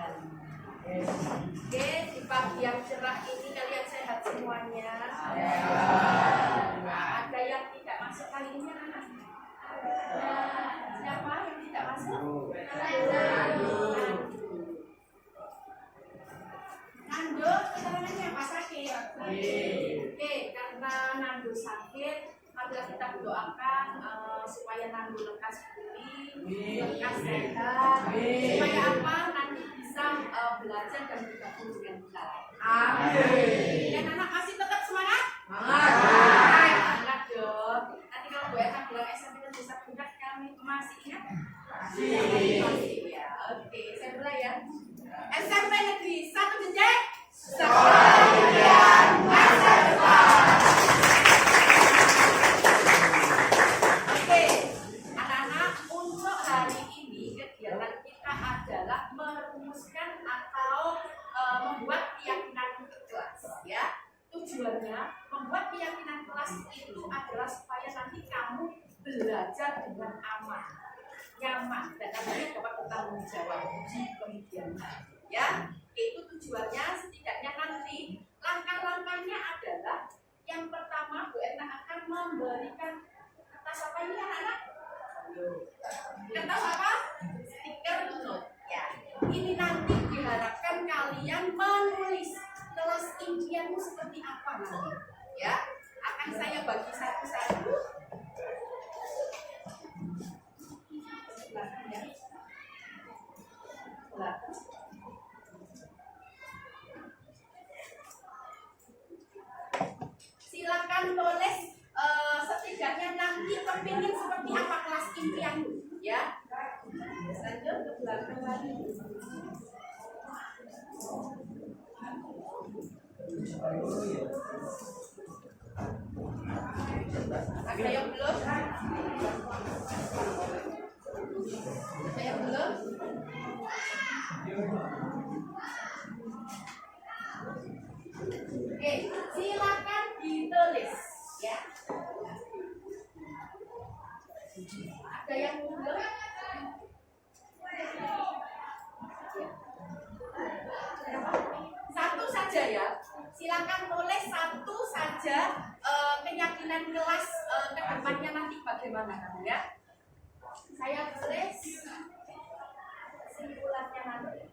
tangan. Oke, di pagi yang cerah ini kalian sehat semuanya. Ada yang tidak masuk hari ini anak? Siapa yang tidak masuk? Nando, keterangannya apa sakit? Oke, karena Nando sakit, marilah kita berdoakan supaya Nando lekas pulih, lekas sehat, supaya apa? Nanti bisa belajar dan bergabung dengan kita. Amin. Dan anak masih tetap semangat? Semangat dong. Nanti kalau Bu Eka bilang SMP dan bisa buka, kami masih ingat? Masih ya. Oke, saya mulai ya. SMP Negeri 1 Benjek, sekolah impian masa depan. Oke, anak-anak, untuk hari ini kegiatan kita adalah merumuskan atau membuat keyakinan kelas, ya. Tujuannya membuat keyakinan kelas itu adalah supaya nanti kamu belajar dengan aman, nyaman, dan akhirnya dapat bertanggung jawab di kemudian hari. Ya, itu tujuannya. Setidaknya nanti langkah-langkahnya adalah yang pertama Bu Erna akan memberikan kertas apa ini anak-anak? Kertas apa? Stiker note. Ya, ini nanti diharapkan kalian menulis kelas impianmu seperti apa nanti. Ya, akan saya bagi satu-satu. Silakan tulis setidaknya nanti kepingin seperti apa kelas impianmu, ya. Lanjut ke belakang lagi. Ada yang belum? Ada yang belum? Oke, silakan ditulis, ya. Ada yang belum? Satu saja ya. Silakan tulis satu saja keyakinan kelas ke depannya nanti bagaimana, ya. Saya tulis kesimpulannya nanti.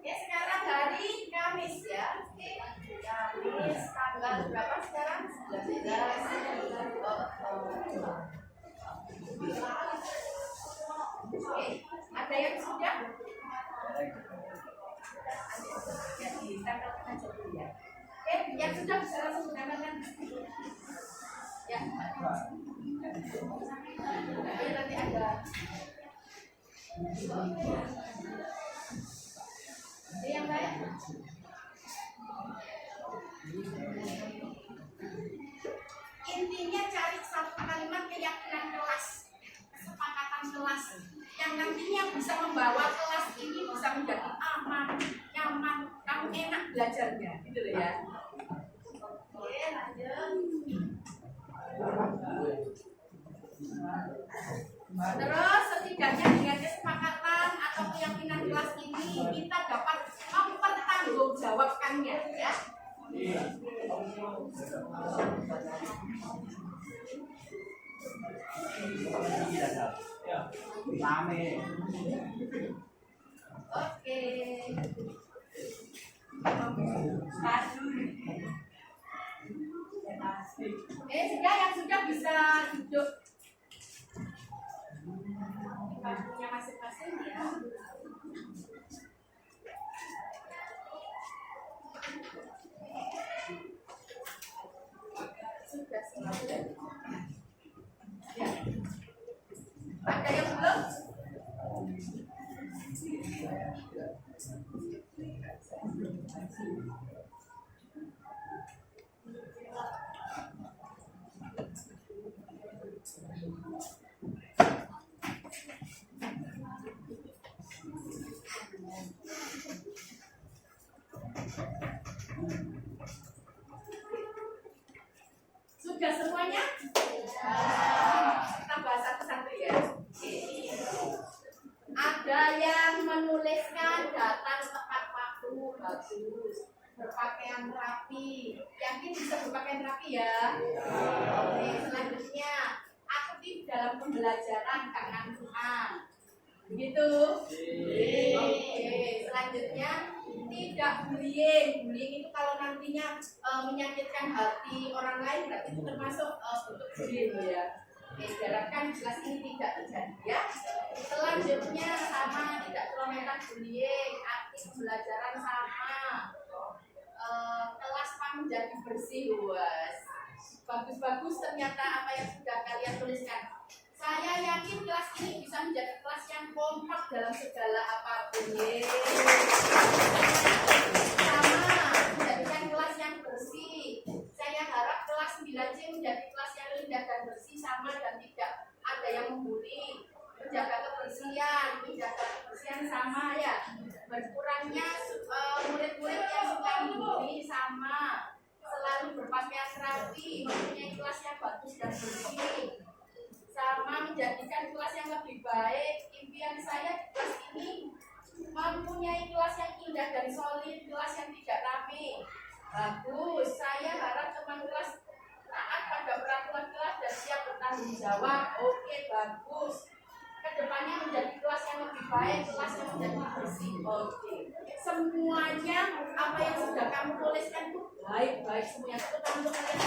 Ya, sekarang hari Kamis ya. Kamis tanggal berapa sekarang? 19. Oke, ada yang sudah? Ya, ditempelkan aja dulu ya. Oke, yang sudah bisa langsung menempelkan. Ya. Nanti ada. Yang lain? Intinya cari satu kalimat keyakinan kelas, kesepakatan kelas yang nantinya bisa membawa kelas ini bisa menjadi aman, nyaman, kamu enak belajarnya, gitu loh ya. Oke, lanjut. Terus setidaknya dengan kesepakatan atau keyakinan kelas ini kita dapat mempertanggungjawabkannya, ya. Oke. Jika yang sudah bisa duduk di bangkunya masing-masing ya. Sudah semua. Ya. Ada yang belum? Bagus. Berpakaian rapi. Yakin bisa berpakaian rapi ya? Oke, selanjutnya aktif dalam pembelajaran gak ngantukan. Begitu? Oke, selanjutnya tidak bullying. Bullying itu kalau nantinya menyakitkan hati orang lain berarti itu termasuk bentuk bullying ya. Oke, diharapkan kelas ini tidak terjadi ya. Selanjutnya sama, tidak terlalu bullying, aktif pembelajaran sama. Kelas menjadi bersih, luas. Bagus-bagus ternyata apa yang sudah kalian tuliskan. Saya yakin kelas ini bisa menjadi kelas yang kompak dalam segala apapun. Sama, menjadikan kelas yang bersih. Saya harap kelas 9C menjadi kelas yang indah dan bersih sama dan tidak ada yang membuli. Menjaga kebersihan sama ya. Berkurangnya murid-murid yang suka membuli sama. Selalu berpakaian rapi, mempunyai kelas yang bagus dan bersih. Sama menjadikan kelas yang lebih baik. Impian saya di kelas ini mempunyai kelas yang indah dan solid, kelas yang tidak rame. Bagus, saya harap teman kelas taat pada peraturan kelas dan siap bertanggung jawab. Oke, bagus. Kedepannya menjadi kelas yang lebih baik, kelas yang menjadi bersih. Oke, semuanya apa yang sudah kamu tuliskan itu baik-baik semuanya. Itu kamu kalian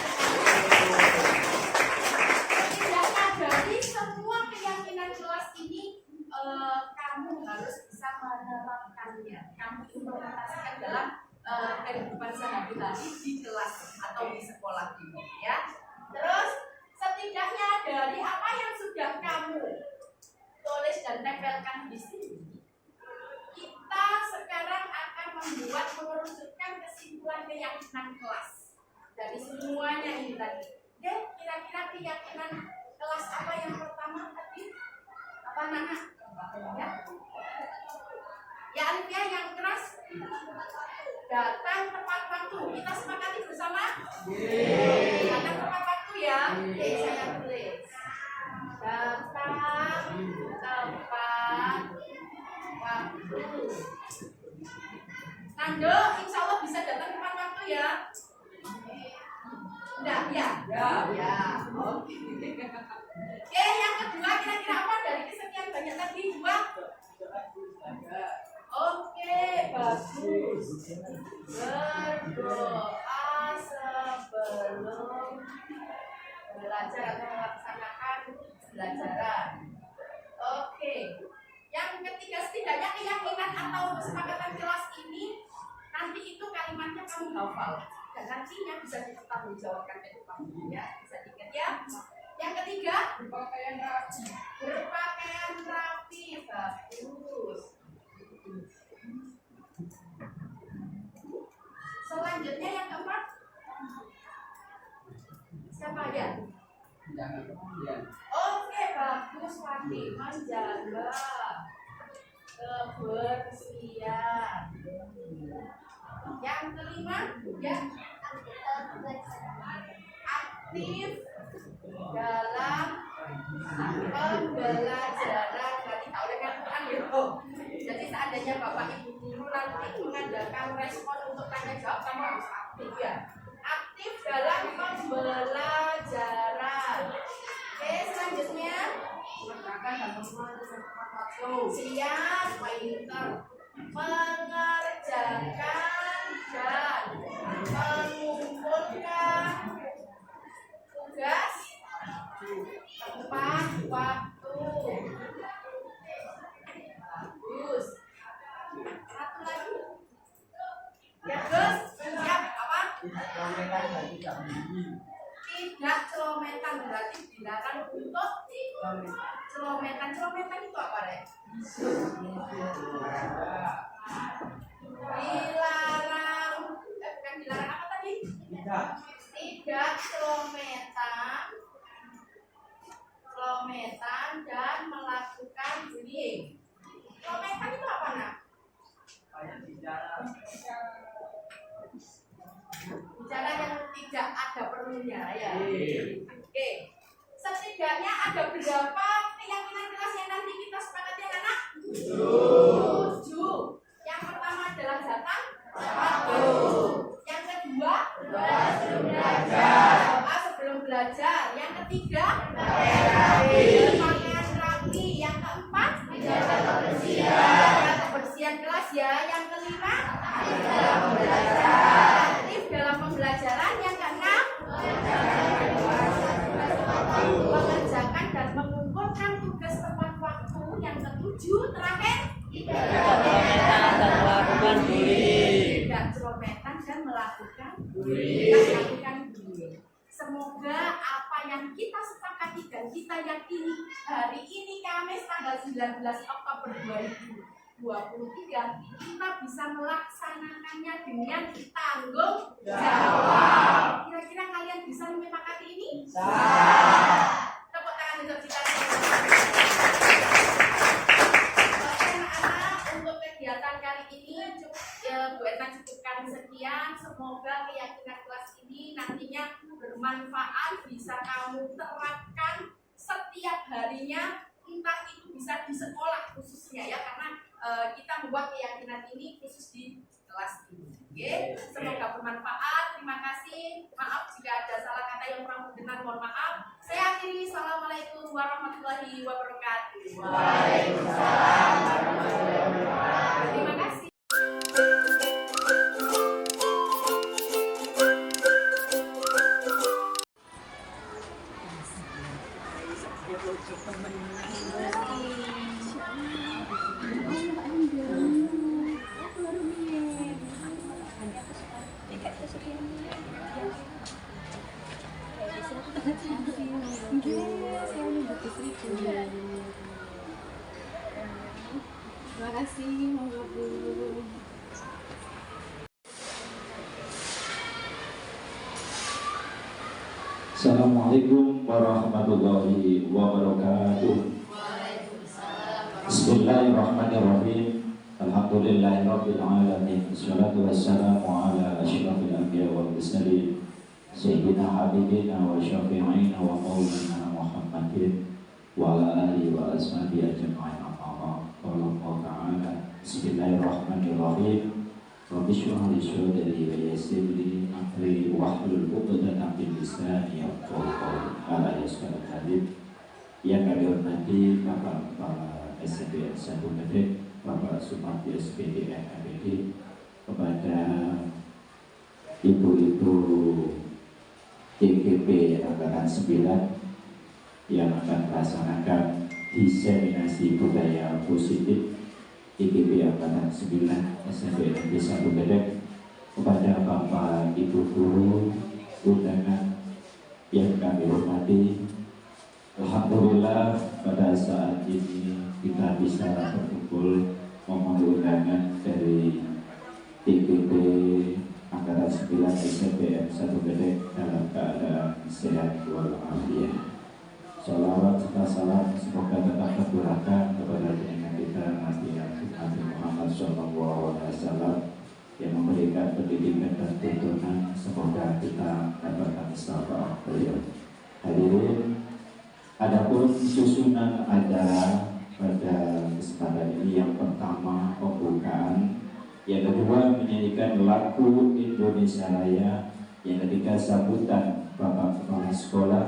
setidaknya dari semua keyakinan kelas ini kamu harus bisa menerapkannya. Kamu implementasikan dalam kehidupan sehari-hari di kelas atau di sekolah ini ya. Terus setidaknya dari apa yang sudah kamu tulis dan tempelkan di sini, kita sekarang akan mengerucutkan kesimpulan keyakinan kelas dari semuanya ini tadi. Oke, kira-kira keyakinan kelas apa yang pertama tadi? Apa Nana? Ya Alifia yang keras. Datang tepat waktu. Kita sepakati bersama? Datang tepat waktu ya. Oke, saya tulis. Datang tepat waktu. Nando, insya Allah bisa datang tepat waktu ya. Enggak, ya? Ya. Oke. Oke, yang kedua kira-kira apa dari kesekian banyak tadi? Dua? Oke, bagus. Berdoa sebelum belajar atau melaksanakan pelajaran. Oke. Yang ketiga, setidaknya keyakinan atau kesepakatan kelas ini nanti itu kalimatnya kamu hafal dan nantinya bisa dipertanggungjawabkan ke depan ya, bisa diingat ya. Yang ketiga, berpakaian rapi. Berpakaian rapi, bagus. Selanjutnya yang keempat, siapa ya? Oke, bagus Fati, menjaga kebersihan. Yang kelima, ya, aktif dalam pembelajaran. Berarti tak oleh kan ya. Jadi seandainya Bapak Ibu guru nanti mengadakan respon untuk tanya jawab, kamu harus aktif ya. Aktif dalam pembelajaran. Oke, selanjutnya siap, pinter, mengerjakan dan mengumpulkan tugas tepat waktu. Bagus. Satu lagi. Ya Gus, siap apa? Tidak celometan, berarti dilarang untuk celometan. Celometan itu apa, Rek? Dilarang, bukan dilarang apa tadi? Tidak celometan dan melakukan bullying. Celometan itu apa, Nak? Bicara yang tidak ada perlunya ya. Oke. Setidaknya ada berapa keyakinan kelas yang nanti kita sepakati anak-anak? 7. Yang pertama adalah datang tidak cerometan dan melakukan bullying. Semoga apa yang kita sepakati dan kita yakini hari ini Kamis tanggal 19 Oktober 2023 kita bisa melaksanakannya dengan tanggung jawab. Kira-kira kalian bisa menyepakati ini? Tepuk tangan untuk kita. Oke anak-anak, untuk kegiatan kali ini Bu Etna cukupkan sekian. Semoga keyakinan kelas ini nantinya bermanfaat, bisa kamu terapkan setiap harinya, entah itu bisa di sekolah khususnya ya, karena kita membuat keyakinan ini khusus di kelas ini. Oke, semoga bermanfaat. Terima kasih. Maaf jika ada salah kata yang kurang berkenan, mohon maaf. Saya akhiri. Assalamualaikum warahmatullahi wabarakatuh. Waalaikumsalam warahmatullahi wabarakatuh. Terima kasih. Terima kasih, monggo Bu. Assalamualaikum warahmatullahi wabarakatuh. Bismillahirrahmanirrahim. Alhamdulillahirabbil alamin. Wassalatu wassalamu ala asyrafil anbiya wal mursalin sayyidina habibina wa syafi'ina wa maulana Muhammadin wa ala alihi wa ashabihi ajma'in. Amma ba'du. Qala ta'ala Bismillahirrahmanirrahim. Rabbi shrah li sadri wa yassir li amri wahlul 'uqdatam min lisani yafqahu qawli. Ala yaskal habib. Yang kami hormati Bapak SMP 1 Medek, Bapak Supardi SPD MPD, kepada ibu-ibu TGP Angkatan 9 yang akan melaksanakan diseminasi budaya positif IGP Angkatan 9 SMP Negeri 1 Medek, kepada Bapak Ibu Guru undangan yang kami hormati. Alhamdulillah pada saat ini kita bisa berkumpul memenuhi undangan dari TGP Angkatan 9 SMPN 1 Medek dalam keadaan sehat walafiat. Salawat serta salam semoga tetap tercurahkan kepada junjungan kita Nabi Muhammad SAW yang memberikan pendidikan dan tuntunan. Semoga kita dapatkan syafaat beliau. Hadirin, adapun susunan acara pada kesempatan ini, yang pertama pembukaan, yang kedua menyanyikan lagu Indonesia Raya, yang ketiga sambutan Bapak Kepala Sekolah,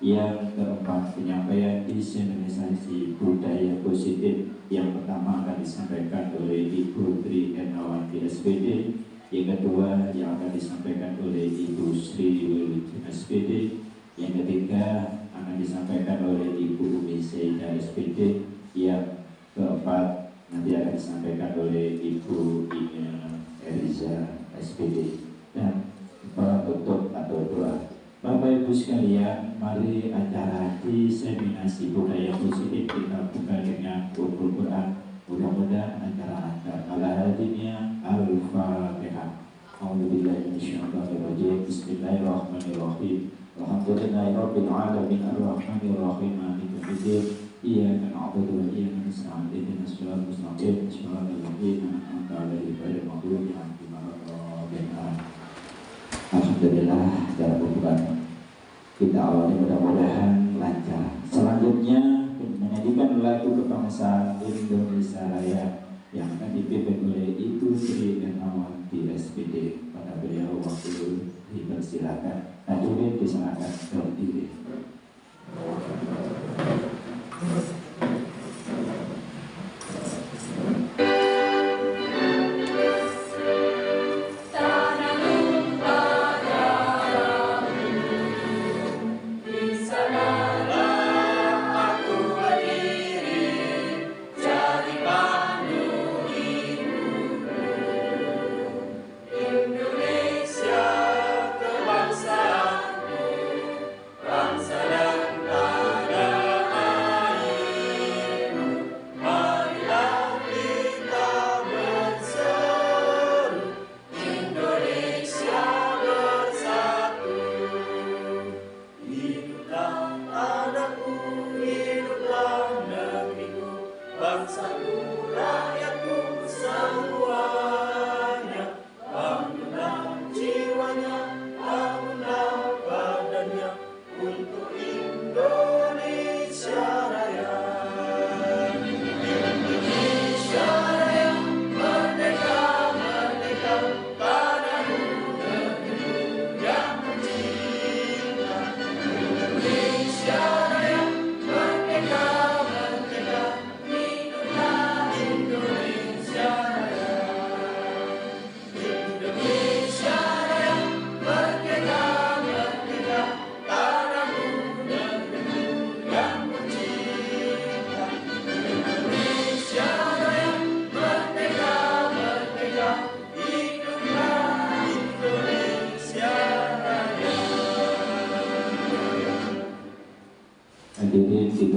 yang keempat penyampaian diseminasi budaya positif. Yang pertama akan disampaikan oleh Ibu Tri Ernawanti SPD, yang kedua yang akan disampaikan oleh Ibu Sri Wilijeng SPD, yang ketiga akan disampaikan oleh Ibu Umi Seidah SPD, yang keempat nanti akan disampaikan oleh Ibu Ina Eliza SPD. Dan penutup atau doa. Bapak Ibu sekalian, mari acara diseminasi budaya positif kita buka dengan Al Quran. Mudah-mudahan acara lancar. Ala hadiniya Al-Fatihah. A'udzubillahi minasyaitonir rajim. Bismillahirrahmanirrahim. Alhamdulillahirabbil alamin arrahmanir rahim maliki yaumiddin. Iyyaka na'budu wa iyyaka nasta'in. Ihdinas siratal mustaqim. Shiratal ladzina an'amta 'alaihim ghairil maghdubi 'alaihim waladdallin. Alhamdulillah, dalam pembukaan kita awalnya mudah-mudahan lancar. Selanjutnya menyanyikan lagu kebangsaan Indonesia Raya yang akan dipimpin oleh Ibu Sri Ernawanti SPD. Pada beliau waktu dipersilakan. Hadirin diserahkan berdiri. Aku berdiri jadi pandu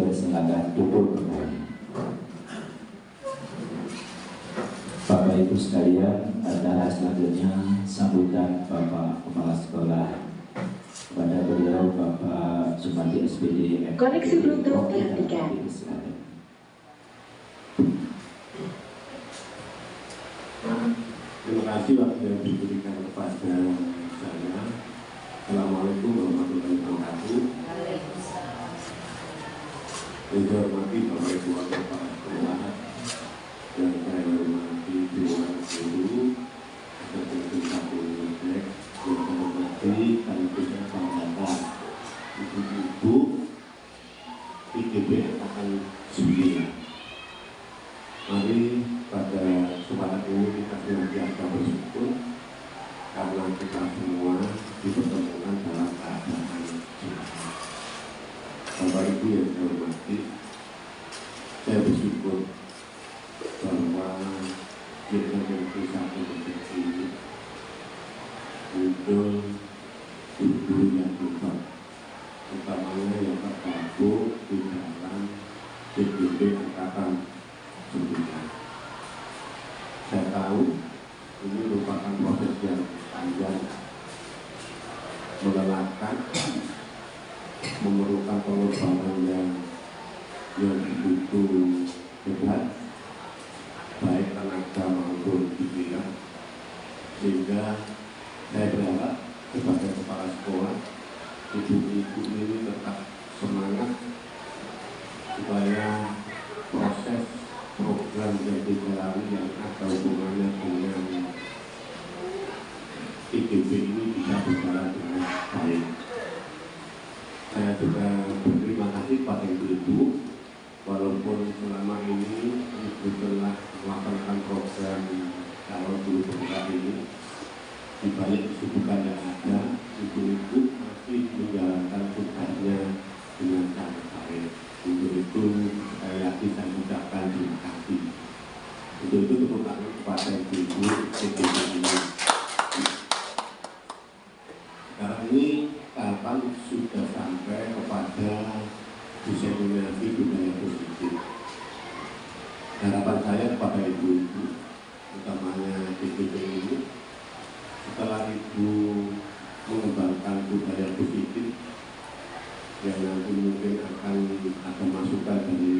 dipersilakan duduk kembali. Bapak Ibu sekalian, acara selanjutnya sambutan Bapak Kepala Sekolah kepada beliau Bapak Sumardi SPD. Koneksi Bluetooth dihentikan. Terima kasih waktu yang diberikan kepada saya. Assalamualaikum warahmatullahi wabarakatuh. Yang saya hormati Bapak Ibu Wakil Kepala Sekolah, yang saya hormati Dewan Guru, Sekretaris Satu Nek, yang saya hormati Kandidat Pangkatan, Ibu-ibu, IGB akan 9. Mari pada kesempatan ini kita senantiasa bersyukur karena kita semua dipertemukan dalam keadaan sehat. Bapak Ibu yang saya hormati, saya bersyukur bahwa kita memiliki satu provinsi ini muncul guru yang hebat, utamanya yang tergabung di dalam IGB Angkatan 9. Saya tahu ini merupakan proses yang panjang, melelahkan, memerlukan pengorbanan yang begitu hebat, baik tenaga maupun pikiran, sehingga saya berharap sebagai kepala sekolah, ibu-ibu ini tetap semangat supaya proses program yang dijalani yang ada hubungannya dengan IGB ini bisa berjalan dengan baik. Saya juga berterima kasih pada ibu-ibu, walaupun selama ini ibu telah melaksanakan program calon guru penggerak ini, di balik kesibukan yang ada, ibu-ibu masih menjalankan tugasnya dengan sangat baik. Untuk itu sekali lagi saya ucapkan terima kasih. Untuk itu tepuk tangan kepada ibu-ibu IGB ini. Sekarang ini tahapan sudah sampai kepada diseminasi budaya positif. Harapan saya kepada ibu-ibu, utamanya IGB ini, setelah ibu mengembangkan budaya positif yang nanti mungkin akan ada masukan dari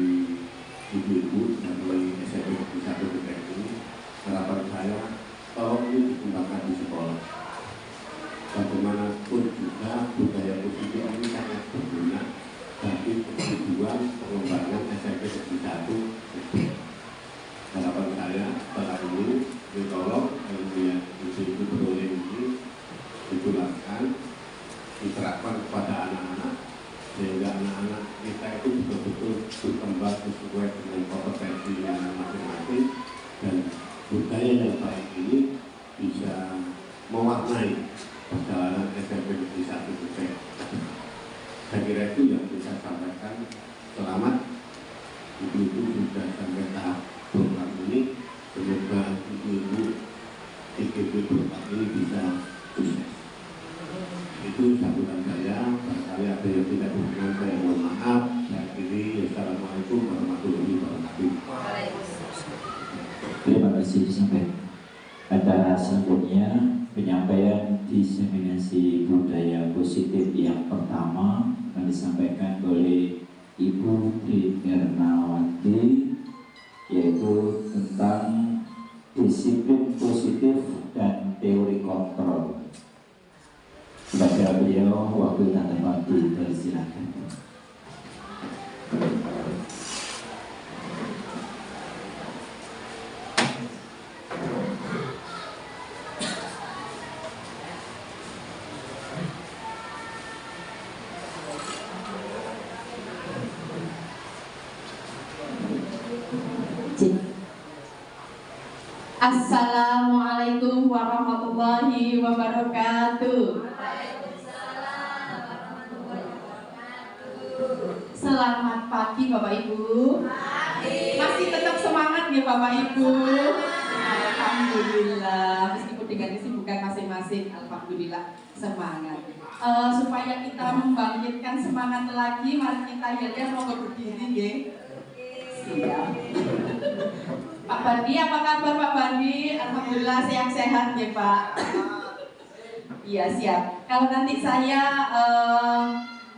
ibu-ibu dari SMP 1 ini, harapan saya tolong ini dikembangkan di sekolah. Bagaimanapun juga budaya positif ini sangat berguna bagi tujuan pengembangan SMP 1. Harapan saya setelah ini ditolong yang ibu-ibu beroleh ini digunakan, diterapkan kepada anak-anak, sehingga anak-anak kita itu betul-betul berkembang sesuai dengan kompetensi masing-masing, dan budaya yang baik ini bisa mewarnai perjalanan SMP di 1. Saya kira itu yang bisa sampaikan. Selamat ibu-ibu sudah sampai tahap program ini. Semoga ibu-ibu IGB program ini bisa sukses. Itu sambutan saya. Barangkali ada yang tidak berkenan, saya mohon maaf. Saya akhiri. Assalamualaikum warahmatullahi wabarakatuh. Terima kasih disampaikan. Acara selanjutnya penyampaian diseminasi budaya positif yang pertama akan disampaikan oleh Ibu Tri Ernawati, yaitu tentang disiplin positif dan teori kontrol. Kepada beliau wakil dan tempat dipersilakan. Assalamualaikum warahmatullahi wabarakatuh. Selamat pagi Bapak Ibu. Masih tetap semangat ya Bapak Ibu. Alhamdulillah, meskipun dengan kesibukan masing-masing, alhamdulillah semangat. Supaya kita membangkitkan semangat lagi, mari kita ya mau berdiri ya. Siap. Pak Bandi, apa kabar Pak Bandi? Alhamdulillah sehat-sehat ya Pak. Iya siap. Kalau nanti saya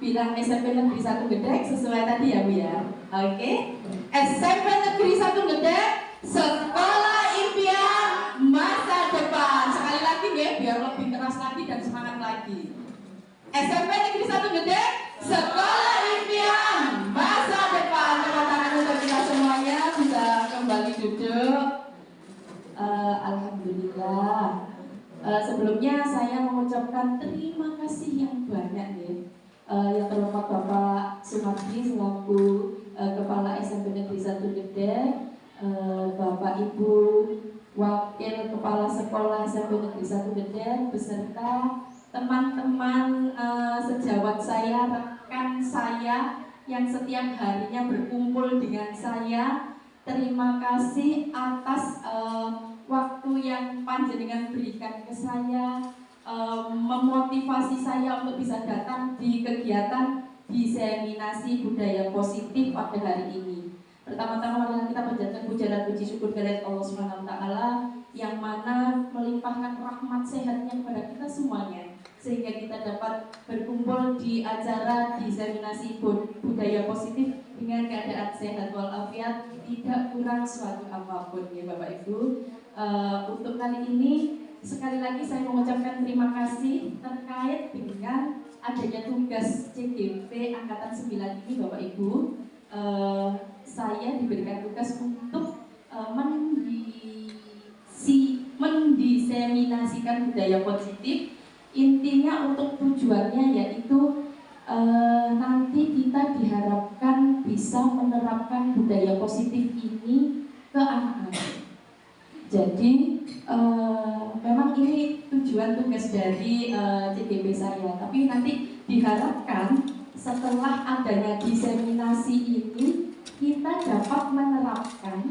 bilang SMP Negeri 1 Gedek sesuai tadi ya Bu ya. Oke. SMP Negeri 1 Gedek, sekolah impian masa depan. Sekali lagi ya, biar lebih keras lagi dan semangat lagi. SMP Negeri 1 Gedek, sekolah impian masa depan. Tepuk tangan untuk kita semuanya, bisa kembali duduk. Alhamdulillah. Sebelumnya saya mengucapkan terima kasih yang banyak ya. Yang terhormat Bapak Sumardi selaku Kepala SMP Negeri 1 Gedek, Bapak Ibu Wakil Kepala Sekolah SMP Negeri 1 Gedek beserta teman-teman sejawat saya, rekan saya yang setiap harinya berkumpul dengan saya. Terima kasih atas waktu yang panjenengan berikan ke saya, memotivasi saya untuk bisa datang di kegiatan diseminasi budaya positif pada hari ini. Pertama-tama marilah kita panjatkan puja dan puji syukur kepada Allah Subhanahu wa taala yang mana melimpahkan rahmat sehatnya kepada kita semuanya sehingga kita dapat berkumpul di acara diseminasi budaya positif dengan keadaan sehat walafiat, tidak kurang suatu apapun ya Bapak Ibu. Untuk kali ini sekali lagi saya mengucapkan terima kasih terkait dengan adanya tugas CGP Angkatan 9 ini Bapak Ibu. Saya diberikan tugas untuk mendiseminasikan budaya positif. Intinya untuk tujuannya yaitu nanti kita diharapkan bisa menerapkan budaya positif ini ke anak-anak. Jadi memang ini tujuan tugas dari CGP saya, tapi nanti diharapkan setelah adanya diseminasi ini kita dapat menerapkan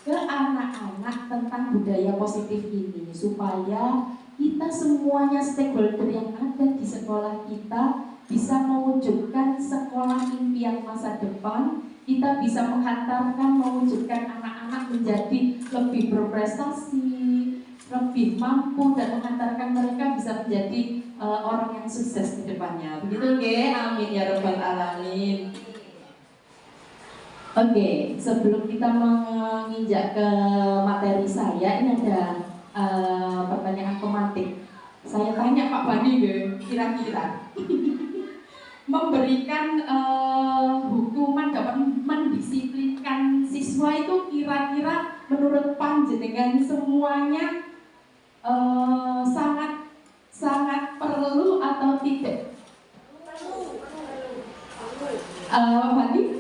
ke anak-anak tentang budaya positif ini supaya kita semuanya stakeholder yang ada di sekolah kita bisa mewujudkan sekolah impian masa depan. Kita bisa menghantarkan mewujudkan anak-anak menjadi lebih berprestasi, lebih mampu dan menghantarkan mereka bisa menjadi orang yang sukses ke depannya. Begitu nggih? Amin ya rabbal alamin. Oke, sebelum kita menginjak ke materi saya, ini ada pertanyaan pemantik. Saya tanya Pak Bani, kira-kira memberikan hukuman dapat mendisiplinkan siswa itu kira-kira menurut panjenengan semuanya sangat perlu atau tidak? Pak Bani?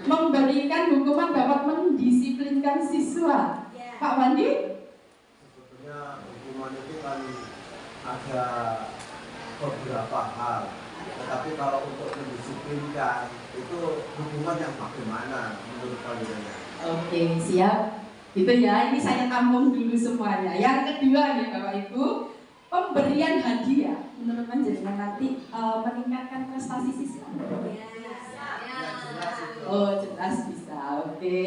Memberikan hukuman dapat mendisiplinkan siswa. Pak Bandi? Sebetulnya hukuman itu kan ada beberapa hal, tetapi kalau untuk mendisiplinkan itu hukuman yang bagaimana menurut kalian? Oke, siap. Gitu ya, ini saya tampung dulu semuanya. Yang kedua nih Bapak Ibu, pemberian hadiah menurut panjenengan nanti meningkatkan prestasi siswa. Oh, jelas bisa. Oke.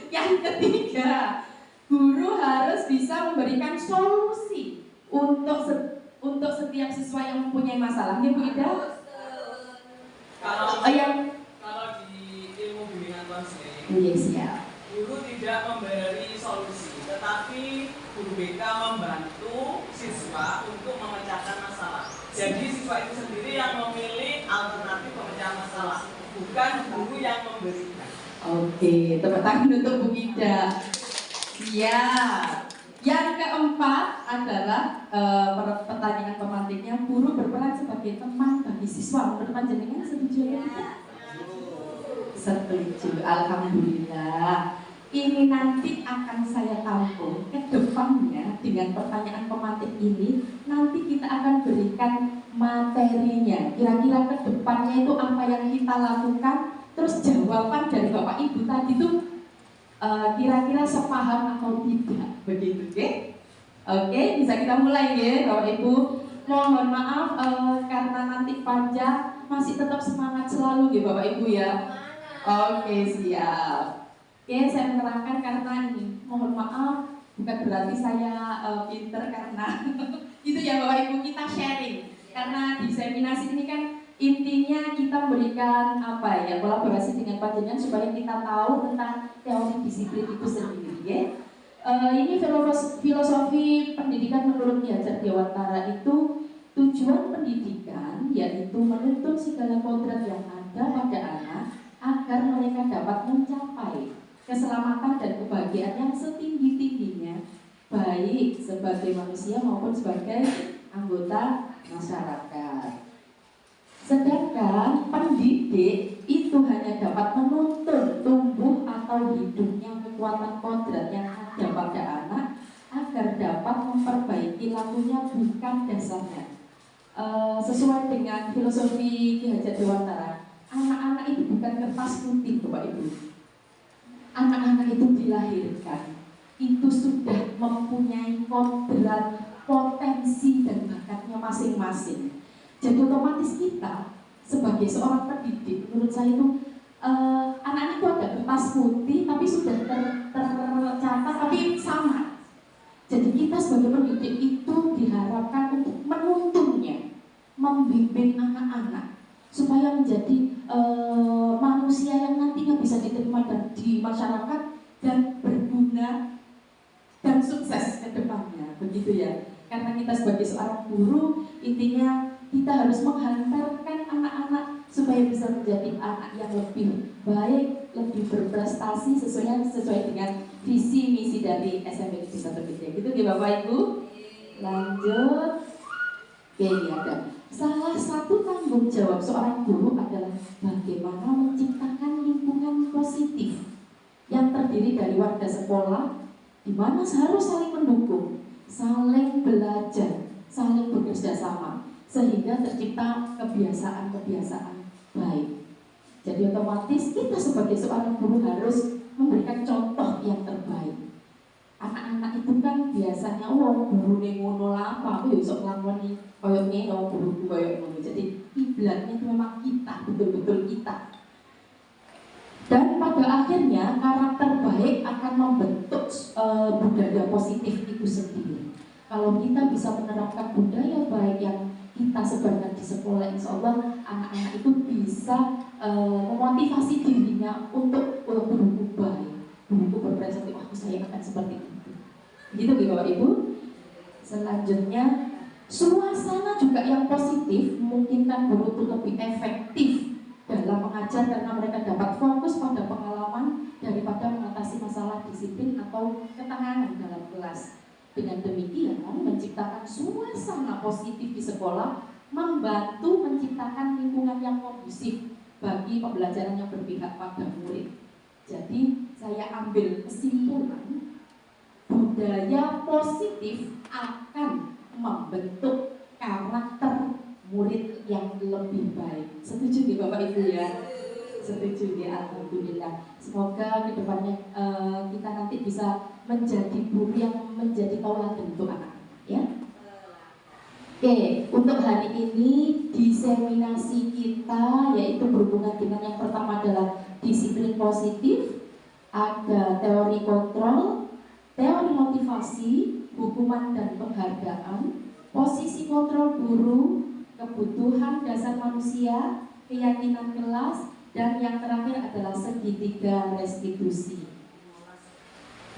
Yang ketiga, guru harus bisa memberikan solusi untuk setiap siswa yang mempunyai masalah. Ya, Bu Ida? Kalau di ilmu bimbingan konseling, siap. guru tidak memberi solusi, tetapi guru BK membantu siswa untuk memecahkan masalah. Jadi siswa itu sendiri yang memilih alternatif pemecahan masalah, bukan guru yang memberikan. Oke, tepuk tangan untuk Bu Ida. Ya. Yang keempat adalah pertanyaan pemantiknya, guru berperan sebagai teman bagi siswa. Menurut panjenengan setuju ya? Setuju, alhamdulillah. Ini nanti akan saya tampung ke depannya dengan pertanyaan pemantik ini. Nanti kita akan berikan materinya. Kira-kira ke depannya itu apa yang kita lakukan. Terus jawaban dari Bapak Ibu tadi itu kira-kira sepaham atau tidak, begitu, oke? Oke, bisa kita mulai ya, Bapak Ibu. Mohon maaf karena nanti panjang, masih tetap semangat selalu ya Bapak Ibu ya. Oke, siap. Oke, saya menerangkan karena ini, mohon maaf, bukan berarti saya pinter karena itu ya Bapak Ibu, kita sharing. Karena diseminasi ini kan intinya kita memberikan apa ya, kolaborasi dengan panjenengan supaya kita tahu tentang teori disiplin itu sendiri ya. Ini filosofi pendidikan menurut Ki Hajat Dewantara itu tujuan pendidikan yaitu menuntun segala kodrat yang ada pada anak agar mereka dapat mencapai keselamatan dan kebahagiaan yang setinggi-tingginya baik sebagai manusia maupun sebagai anggota masyarakat. Sedangkan pendidik itu hanya dapat menuntun tumbuh atau hidupnya kekuatan kodrat yang ada pada anak agar dapat memperbaiki lakunya bukan dasarnya. Sesuai dengan filosofi Ki Hajat Dewantara, anak-anak itu bukan kertas putih Bapak Ibu. Anak-anak itu dilahirkan itu sudah mempunyai kodrat, potensi dan bakatnya masing-masing. Jadi otomatis kita sebagai seorang pendidik, menurut saya itu anak-anak itu ada kertas putih tapi sudah tercatat tapi sama. Jadi kita sebagai pendidik itu diharapkan untuk menuntunnya, membimbing anak-anak supaya menjadi manusia yang nantinya bisa diterima di masyarakat dan berguna dan sukses ke depannya, begitu ya. Karena kita sebagai seorang guru, intinya kita harus menghantarkan anak-anak supaya bisa menjadi anak yang lebih baik, lebih berprestasi sesuai dengan visi misi dari SMP Negeri 1 Gede. Gitu ya Bapak Ibu. Lanjut. Oke, ini ada. Salah satu tanggung jawab seorang guru adalah bagaimana menciptakan lingkungan positif yang terdiri dari warga sekolah, di mana harus saling mendukung, saling belajar, saling bekerja sama, sehingga tercipta kebiasaan-kebiasaan baik. Jadi otomatis kita sebagai seorang guru harus memberikan contoh yang terbaik. Anak-anak itu kan biasanya guru ngono lah, aku besok nglakoni koyo ngene, guru koyo ngono. Jadi kiblatnya itu memang kita, betul-betul kita. Dan pada akhirnya karakter baik akan membentuk budaya positif itu sendiri. Kalau kita bisa menerapkan budaya baik yang kita sebarkan di sekolah, insya Allah anak-anak itu bisa memotivasi dirinya untuk berbuku baik, berbuku berprestasi. Wah, saya akan seperti itu. Gitu Bapak Ibu. Selanjutnya, suasana juga yang positif memungkinkan guru untuk lebih efektif dalam mengajar karena mereka dapat fokus pada pengalaman daripada mengatasi masalah disiplin atau ketenangan dalam kelas. Dengan demikian, menciptakan suasana positif di sekolah membantu menciptakan lingkungan yang kondusif bagi pembelajaran yang berpihak pada murid. Jadi, saya ambil kesimpulan budaya positif akan membentuk karakter murid yang lebih baik. Setuju nih Bapak Ibu ya? Setuju ya, alhamdulillah. Semoga kedepannya kita nanti bisa menjadi guru yang menjadi tauladan untuk anak, ya. Oke, untuk hari ini diseminasi kita yaitu berhubungan dengan yang pertama adalah disiplin positif, ada teori kontrol, teori motivasi, hukuman dan penghargaan, posisi kontrol guru, kebutuhan dasar manusia, keyakinan kelas, dan yang terakhir adalah segitiga restitusi.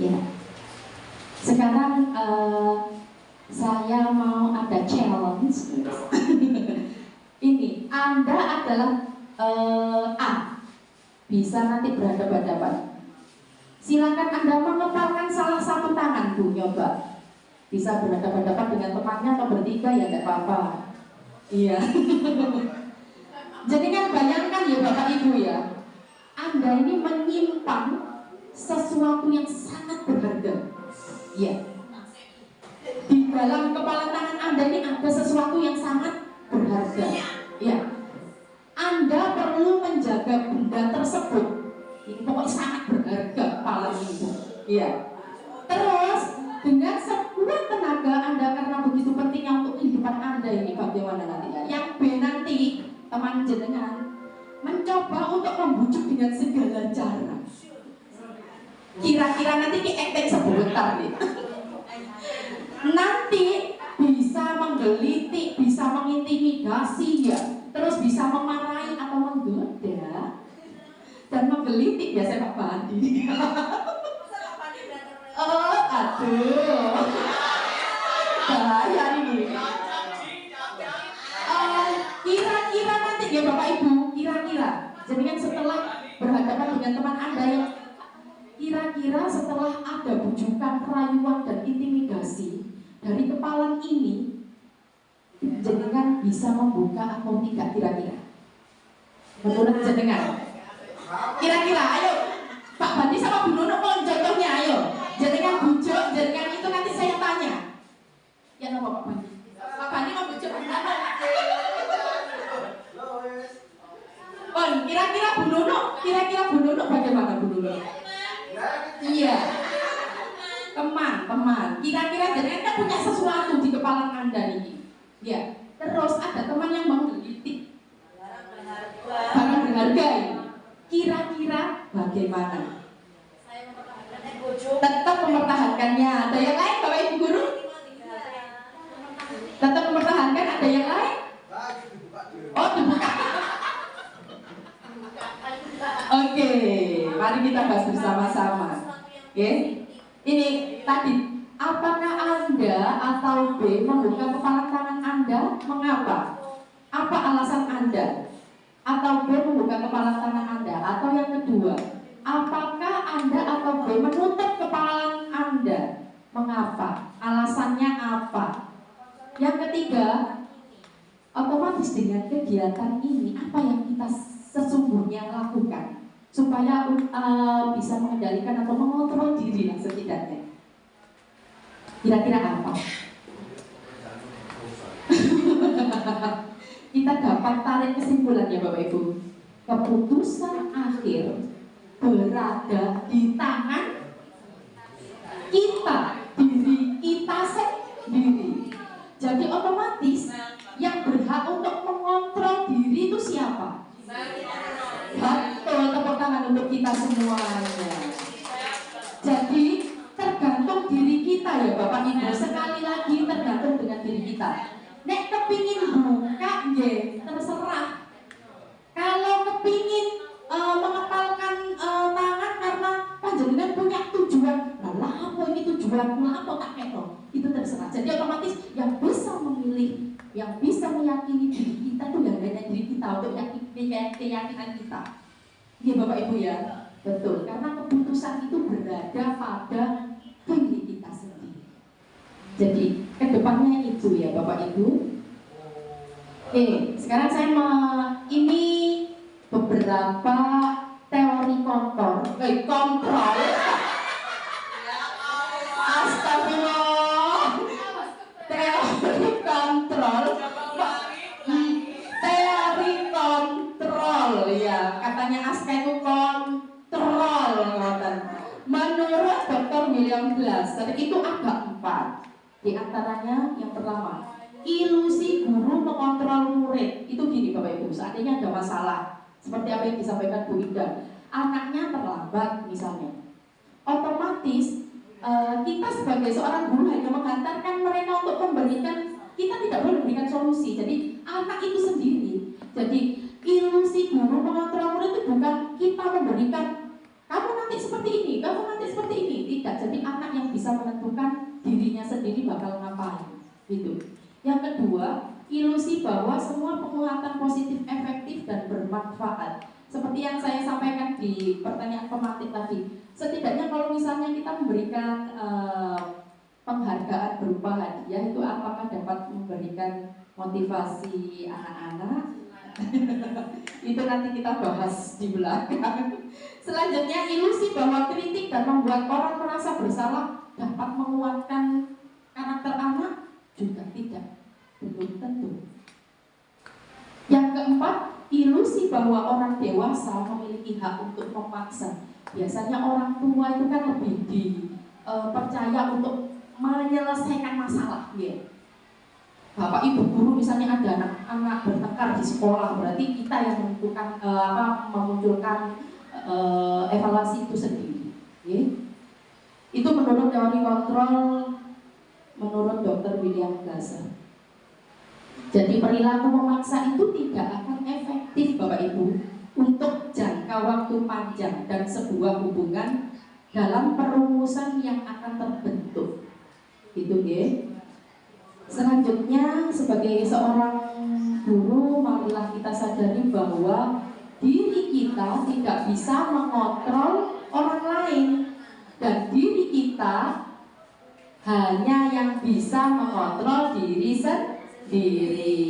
Ya. Sekarang saya mau ada challenge. Ini Anda adalah A, bisa nanti berhadapan-hadapan. Silakan Anda mengepalkan salah satu tangan, Bu, nyoba. Bisa berhadapan-hadapan dengan temannya atau bertiga ya nggak apa-apa. Iya. Jadi kan bayangkan ya Bapak Ibu ya, Anda ini menyimpan sesuatu yang sangat berharga. Ya. Di dalam kepala tangan Anda ini ada sesuatu yang sangat berharga. Ya. Anda perlu menjaga benda tersebut. Ini pokoknya sangat berharga kepala ini. Iya. Terus dengan sekuat tenaga Anda karena begitu pentingnya untuk kehidupan Anda ini bagaimana nantinya? Yang B nanti teman jenengan mencoba untuk membujuk dengan segala cara. Kira-kira nanti ki ektek sebentar nih. Nanti bisa menggelitik, bisa mengintimidasi ya, terus bisa memarahi atau menggoda dan menggelitik biasanya Pak Bandi. Oh, aduh, bahaya ini. Kira-kira nanti ya Bapak Ibu, kira-kira jenengan setelah berhadapan dengan teman Anda yang kira-kira setelah ada bujukan, rayuan dan intimidasi dari kepalan ini, jenengan bisa membuka atau tidak kira-kira? Menurut jenengan? Kira-kira, ayo Pak Bandi sama Bu Nunuk mohon contohnya, ayo. Jenengan bujuk, jenengan itu nanti saya tanya. Ya nama Pak Bandi? Pak Bandi mau bujuk? Oh, kira-kira Bu Nunuk bagaimana Bu Nunuk? Iya. Teman. Kira-kira jenengan kan punya sesuatu di kepala Anda ini. Ya. Terus ada teman yang menggelitik barang berharga ini. Kira-kira bagaimana? Tetap mempertahankannya. Ada yang lain Bapak Ibu Guru? Tetap mempertahankan, ada yang lain? Oh, dibuka. Oke, mari kita bahas bersama-sama. Oke. Ini tadi, apakah Anda atau B membuka kepala tangan Anda? Mengapa? Apa alasan Anda? Atau B membuka kepala tangan Anda? Atau yang kedua, apakah Anda atau B menutup kepala Anda? Mengapa? Alasannya apa? Yang ketiga, otomatis dengan kegiatan ini apa yang kita sesungguhnya lakukan supaya bisa mengendalikan atau mengontrol diri lah setidaknya. Kira-kira apa? Kita dapat tarik kesimpulannya Bapak Ibu. Keputusan akhir berada di tangan kita, diri kita sendiri. Jadi otomatis yang berhak untuk mengontrol diri itu siapa? Betul, tepuk tangan untuk kita semuanya. Jadi tergantung diri kita ya Bapak Ibu. Sekali lagi tergantung dengan diri kita. Nek kepingin buka, ya terserah. Kalau kepingin mengepalkan tangan karena panjenengan punya tujuan, lah apa ini tujuanmu, apa tak ketok, itu terserah. Jadi otomatis yang bisa memilih, yang bisa meyakini diri kita itu yang hanya diri kita untuk keyakinan kita. Iya Bapak Ibu ya, betul. Karena keputusan itu berada pada diri kita sendiri. Jadi kedepannya itu ya Bapak Ibu. Oke, sekarang saya ini beberapa teori kontrol. Astagfirullah. Teori kontrol. Teori kontrol ya. Katanya Aska itu kontrol. Menurut Dr. William Glass, itu ada 4. Di antaranya yang pertama, ilusi guru mengontrol murid. Itu gini Bapak Ibu, seandainya ada masalah seperti apa yang disampaikan Bu Ida, anaknya terlambat misalnya, otomatis kita sebagai seorang guru hanya menghantarkan mereka untuk memberikan, kita tidak boleh memberikan solusi. Jadi anak itu sendiri. Jadi ilusi guru mengontrol murid itu bukan kita memberikan kamu nanti seperti ini, kamu nanti seperti ini. Tidak, jadi anak yang bisa menentukan dirinya sendiri bakal ngapain gitu. Yang kedua, ilusi bahwa semua penguatan positif efektif dan bermanfaat. Seperti yang saya sampaikan di pertanyaan pematik tadi, setidaknya kalau misalnya kita memberikan penghargaan berupa hadiah, itu apakah dapat memberikan motivasi anak-anak? Itu nanti kita bahas di belakang. Selanjutnya, ilusi bahwa kritik dan membuat orang merasa bersalah dapat menguatkan karakter anak juga tidak, belum tentu. Yang keempat, ilusi bahwa orang dewasa memiliki hak untuk memaksa. Biasanya orang tua itu kan lebih dipercaya untuk menyelesaikan masalah, ya. Bapak ibu guru misalnya ada anak-anak bertengkar di sekolah, berarti kita yang menentukan memunculkan evaluasi itu sendiri, ya. Itu menurut teori kontrol menurut Dr. William Glasser. Jadi perilaku memaksa itu tidak akan efektif Bapak Ibu untuk jangka waktu panjang dan sebuah hubungan dalam perumusan yang akan terbentuk. Itu ya. Selanjutnya sebagai seorang guru, marilah kita sadari bahwa diri kita tidak bisa mengontrol orang lain dan diri kita hanya yang bisa mengontrol diri sendiri.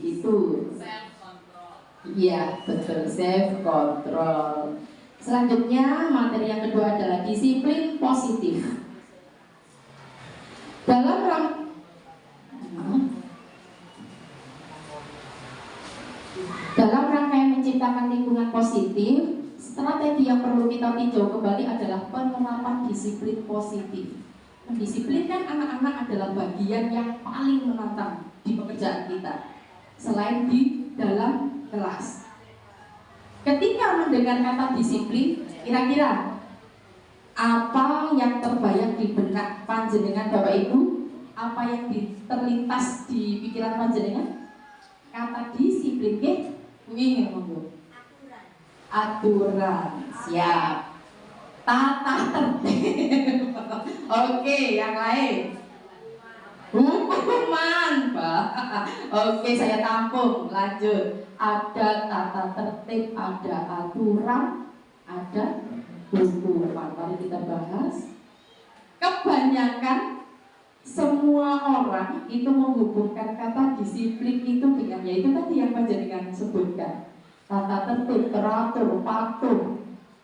Itu Self control. iya, betul, self control. Selanjutnya materi yang kedua adalah disiplin positif. Dalam rangkaian menciptakan lingkungan positif, strategi yang perlu kita tinjau kembali adalah penerapan disiplin positif. Mendisiplinkan anak-anak adalah bagian yang paling menantang di pekerjaan kita, selain di dalam kelas. Ketika mendengar kata disiplin, kira-kira apa yang terbayang di benak panjenengan Bapak Ibu? Apa yang terlintas di pikiran panjenengan? Kata disiplin, ingin monggo. Aturan, siap. Tata tertib. Oke, yang lain. Hukuman, Pak. Oke, saya tampung. Lanjut. Ada tata tertib, ada aturan, ada hukuman. Mari kita bahas. Kebanyakan semua orang itu menghubungkan kata disiplin itu dengan yaitu tadi yang panjenengan sebutkan, tata tertib, teratur, patuh.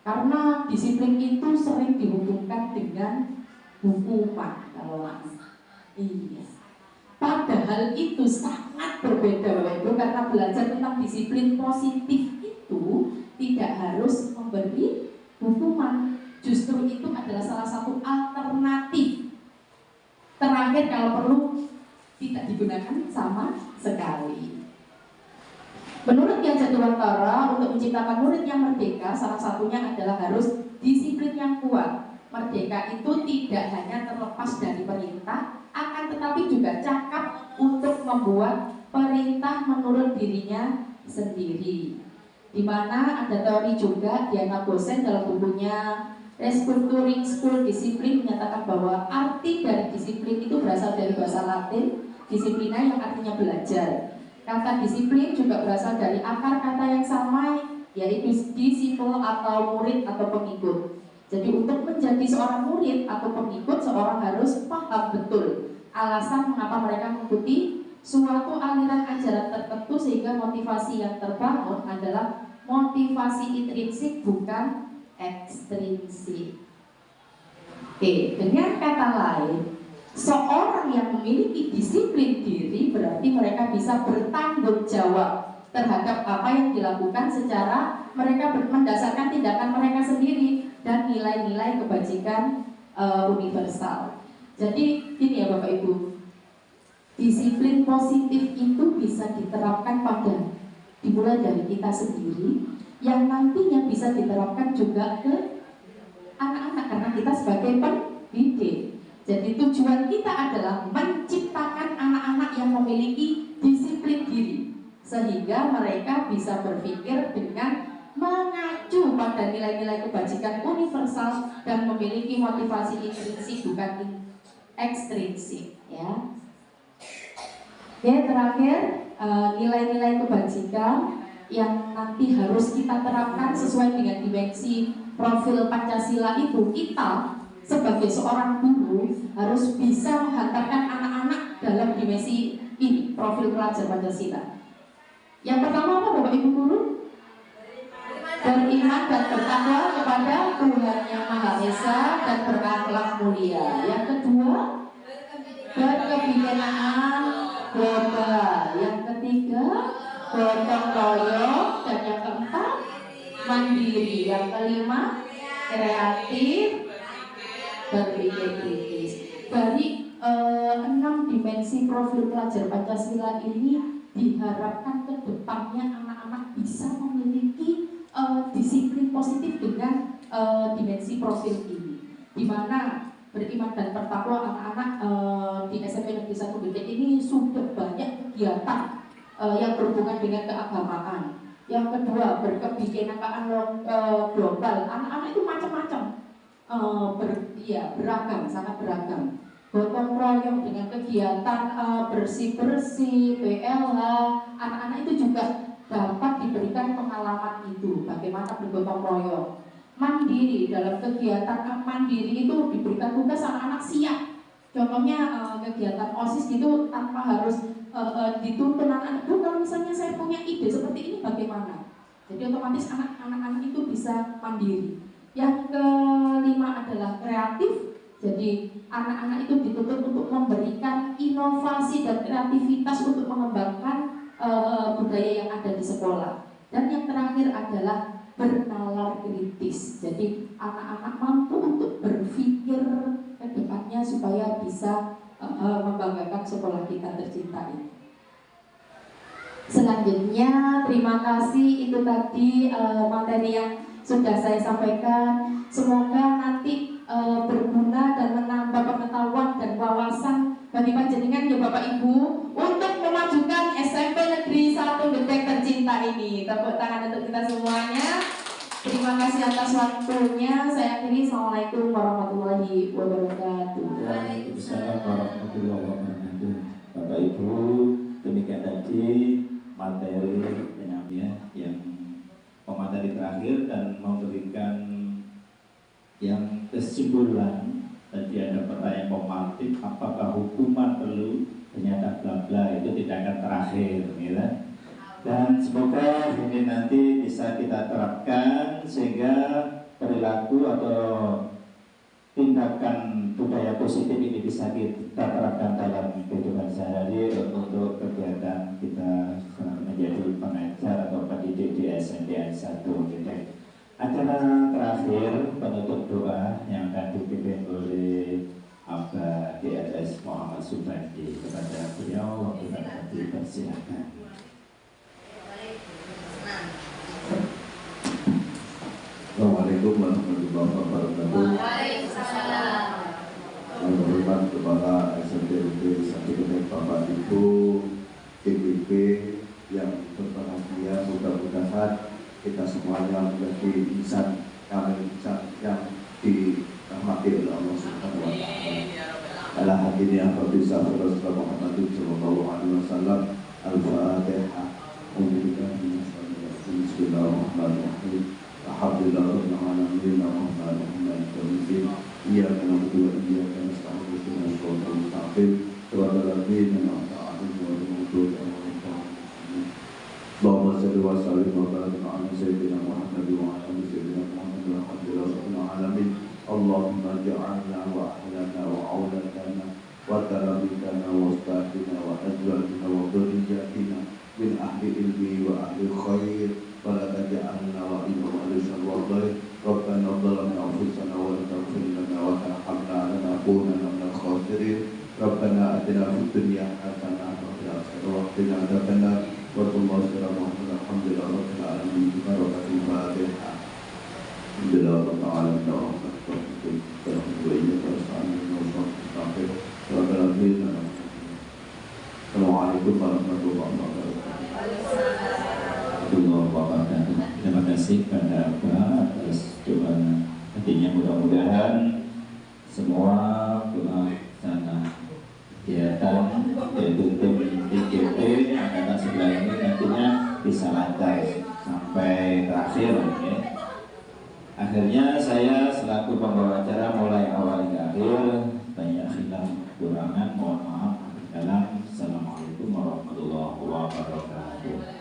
Karena disiplin itu sering dihubungkan dengan hukuman kalau langsung. Iya. Padahal itu sangat berbeda Bapak Ibu, karena belajar tentang disiplin positif itu tidak harus memberi hukuman. Justru itu adalah salah satu alternatif. Terakhir kalau perlu tidak digunakan sama sekali. Menurut Ki Hajar Dewantara, untuk menciptakan murid yang merdeka, salah satunya adalah harus disiplin yang kuat. Merdeka itu tidak hanya terlepas dari perintah, akan tetapi juga cakap untuk membuat perintah menurut dirinya sendiri. Di mana ada teori juga, Diana Bosen dalam bukunya Restructuring School Discipline menyatakan bahwa arti dari disiplin itu berasal dari bahasa Latin disciplina yang artinya belajar. Kata disiplin juga berasal dari akar kata yang sama, yaitu disciple atau murid atau pengikut. Jadi untuk menjadi seorang murid atau pengikut, seorang harus paham betul alasan mengapa mereka mengikuti suatu aliran ajaran tertentu, sehingga motivasi yang terbangun adalah motivasi intrinsik bukan ekstrinsik. Oke, dengan kata lain, seorang yang memiliki disiplin diri berarti mereka bisa bertanggung jawab terhadap apa yang dilakukan secara mereka mendasarkan tindakan mereka sendiri dan nilai-nilai kebajikan universal. Jadi ini ya Bapak Ibu, disiplin positif itu bisa diterapkan pada dimulai dari kita sendiri, yang nantinya bisa diterapkan juga ke anak-anak karena kita sebagai pendidik. Jadi tujuan kita adalah menciptakan anak-anak yang memiliki disiplin diri, sehingga mereka bisa berpikir dengan mengacu pada nilai-nilai kebajikan universal dan memiliki motivasi intrinsik bukan ekstrinsik, ya. Oke, terakhir nilai-nilai kebajikan yang nanti harus kita terapkan sesuai dengan dimensi profil Pancasila itu, kita sebagai seorang guru harus bisa menghantarkan anak-anak dalam dimensi ini, profil pelajar Pancasila. Yang pertama apa Bapak Ibu guru? Beriman dan bertakwa kepada Tuhan Yang Maha Esa dan berakhlak mulia. Yang kedua, berkebinekaan global. Yang ketiga, gotong royong. Dan yang keempat, mandiri. Yang kelima, kreatif, berpikir kritis. Dari 6 dimensi profil pelajar Pancasila ini diharapkan ke depannya anak-anak bisa memiliki disiplin positif dengan dimensi profil ini, di mana beriman dan bertakwa anak-anak di SMP Negeri 1 Gede ini sudah banyak kegiatan yang berhubungan dengan keagamaan. Yang kedua, berkebinekaan global. Anak-anak itu macam-macam, beragam, sangat beragam. Gotong royong dengan kegiatan bersih-bersih, PLH, anak-anak itu juga dapat diberikan pengalaman itu, bagaimana bergotong royong. Mandiri, dalam kegiatan mandiri itu diberikan tugas anak-anak siap. Contohnya kegiatan OSIS gitu tanpa harus dituntun anak-anak. Kalau misalnya saya punya ide seperti ini bagaimana? Jadi otomatis anak-anak itu bisa mandiri. Yang kelima adalah kreatif. Jadi anak-anak itu dituntut untuk memberikan inovasi dan kreativitas untuk mengembangkan budaya yang ada di sekolah. Dan yang terakhir adalah bernalar kritis. Jadi anak-anak mampu untuk berpikir ke depannya supaya bisa membanggakan sekolah kita tercinta ini. Selanjutnya, terima kasih, itu tadi materi yang sudah saya sampaikan. Semoga nanti berguna dan menambah pengetahuan dan wawasan bagi panjenengan ya Bapak Ibu untuk memajukan SMP Negeri 1 Gedek tercinta ini. Tepuk tangan untuk kita semuanya. Terima kasih atas waktunya. Saya akhiri. Assalamualaikum warahmatullahi wabarakatuh. Waalaikumsalam warahmatullahi wabarakatuh. Bapak Ibu, demikian tadi materi yang pemateri terakhir dan memberikan yang kesimpulan. Tadi ada pertanyaan formatif, apakah hukuman perlu? Ternyata bla bla itu tidak akan terakhir, ya. Dan semoga ini nanti bisa kita terapkan sehingga perilaku atau tindakan budaya positif ini bisa kita terapkan dalam kehidupan sehari-hari untuk kegiatan kita menjadi pengajar atau pendidik di SMP 1 Gedek. Acara terakhir penutup doa yang akan dipimpin oleh Abah DRS Muhammad Subandi. Kepada beliau kita dipersilakan. Assalamualaikum warahmatullahi wabarakatuh. Waalaikumsalam. Yang berhormat kepada SMP Negeri 1 Gedek, Bapak Ibu, DPP yang berbahagia, mudah-mudahan kita semuanya menjadi insan kamil, insan yang dirahmati oleh Allah Subhanahu wa Ta'ala. Ala hadiniya Rabbisa Rasulullah Muhammadin sallallahu alaihi wasallam. Al-Fatihah. Bismillahirrahmanirrahim. Alhamdulillah rabbil alamin. Arrahmanirrahim. Maliki yaumiddin. Iyyaka na'budu wa iyyaka nasta'in. Ihdinas siratal mustaqim. Siratal ladzina an'amta 'alaihim ghairil maghdubi 'alaihim waladdallin. Allahumma shalli wa sallim wa barik ala sayyidina Muhammad wa ala ali sayyidina Muhammad walhamdulillahi rabbil alamin. Allahumma ja'alna wa ahlana wa auladana wa tarabitana wa ustadina wa azwajina wa dhurriyyatina min ahli ilmi wa ahli khair wa la taj'alna wa inna ahli syarri wa dhair. Rabbana dhalamna anfusana wa la taghfir lana wa tarhamna lanakunanna minal khasirin. Rabbana atina fid dunya hasanah wa fil akhirati wa qina adzabannar. Alhamdulillah rabbil alamin. Barakatul Fatihah. Alhamdulillah rabbil alamin. Assalamualaikum warahmatullahi wabarakatuh. Terima kasih kepada Abah atas doa. Nantinya mudah-mudahan semua pelaksana kegiatan yaitu tim IGP angkatan 9 ini nantinya bisa lancar sampai terakhir, ya. Akhirnya saya selaku pembawa acara mulai awal hingga akhir. Banyak khilaf kurangan, mohon maaf. Assalamualaikum warahmatullahi wabarakatuh.